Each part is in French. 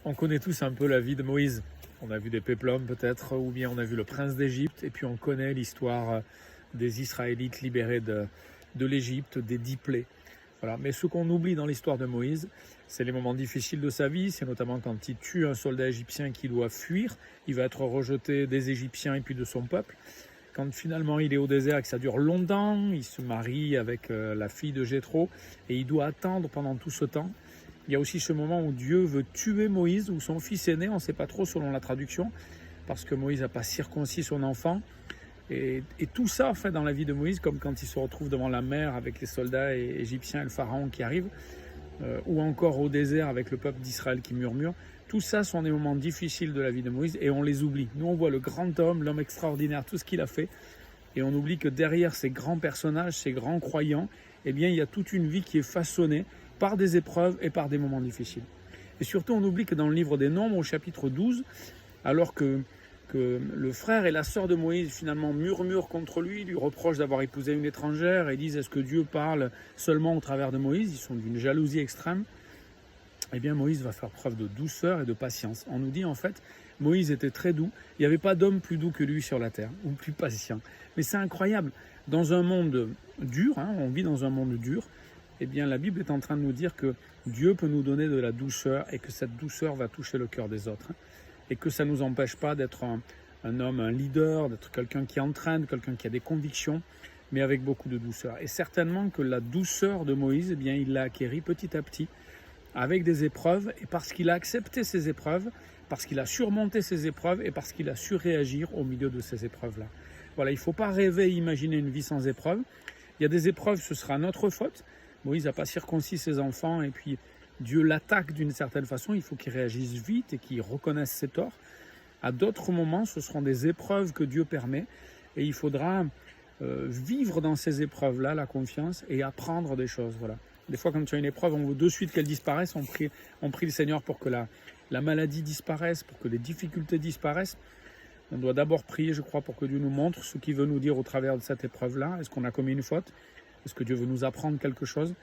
On connaît tous un peu la vie de Moïse. On a vu des péplums peut-être, ou bien on a vu le prince d'Égypte, et puis on connaît l'histoire des Israélites libérés de l'Égypte, des 10 plaies. Voilà. Mais ce qu'on oublie dans l'histoire de Moïse, c'est les moments difficiles de sa vie, c'est notamment quand il tue un soldat égyptien qui doit fuir, il va être rejeté des Égyptiens et puis de son peuple. Quand finalement il est au désert et que ça dure longtemps, il se marie avec la fille de Jéthro et il doit attendre pendant tout ce temps. Il y a aussi ce moment où Dieu veut tuer Moïse ou son fils aîné, on ne sait pas trop selon la traduction, parce que Moïse n'a pas circoncis son enfant. Et tout ça, en fait, dans la vie de Moïse, comme quand il se retrouve devant la mer avec les soldats égyptiens et le pharaon qui arrive, ou encore au désert avec le peuple d'Israël qui murmure, tout ça sont des moments difficiles de la vie de Moïse et on les oublie. Nous, on voit le grand homme, l'homme extraordinaire, tout ce qu'il a fait, et on oublie que derrière ces grands personnages, ces grands croyants, eh bien, il y a toute une vie qui est façonnée par des épreuves et par des moments difficiles. Et surtout, on oublie que dans le livre des Nombres, au chapitre 12, alors que le frère et la sœur de Moïse finalement murmurent contre lui, lui reprochent d'avoir épousé une étrangère et disent « Est-ce que Dieu parle seulement au travers de Moïse ?» Ils sont d'une jalousie extrême. Eh bien, Moïse va faire preuve de douceur et de patience. On nous dit en fait, Moïse était très doux. Il n'y avait pas d'homme plus doux que lui sur la terre, ou plus patient. Mais c'est incroyable. Dans un monde dur, on vit dans un monde dur, eh bien, la Bible est en train de nous dire que Dieu peut nous donner de la douceur et que cette douceur va toucher le cœur des autres. Et que ça ne nous empêche pas d'être un homme, un leader, d'être quelqu'un qui entraîne, quelqu'un qui a des convictions, mais avec beaucoup de douceur. Et certainement que la douceur de Moïse, eh bien, il l'a acquérie petit à petit, avec des épreuves, et parce qu'il a accepté ces épreuves, parce qu'il a surmonté ces épreuves, et parce qu'il a su réagir au milieu de ces épreuves-là. Voilà, il ne faut pas rêver et imaginer une vie sans épreuves. Il y a des épreuves, ce sera notre faute. Moïse n'a pas circoncis ses enfants, et puis Dieu l'attaque d'une certaine façon, il faut qu'il réagisse vite et qu'il reconnaisse ses torts. À d'autres moments, ce seront des épreuves que Dieu permet, et il faudra vivre dans ces épreuves-là la confiance et apprendre des choses. Voilà. Des fois, quand tu as une épreuve, on veut de suite qu'elle disparaisse. On prie le Seigneur pour que la maladie disparaisse, pour que les difficultés disparaissent. On doit d'abord prier, je crois, pour que Dieu nous montre ce qu'il veut nous dire au travers de cette épreuve-là. Est-ce qu'on a commis une faute? Est-ce que Dieu veut nous apprendre quelque chose?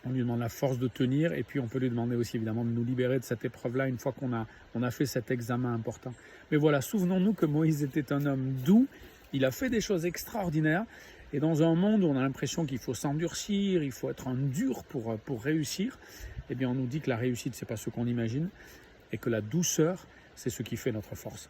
On lui demande la force de tenir, et puis on peut lui demander aussi évidemment de nous libérer de cette épreuve-là une fois qu'on a fait cet examen important. Mais voilà, souvenons-nous que Moïse était un homme doux, il a fait des choses extraordinaires, et dans un monde où on a l'impression qu'il faut s'endurcir, il faut être un dur pour réussir, eh bien on nous dit que la réussite, c'est pas ce qu'on imagine, et que la douceur, c'est ce qui fait notre force.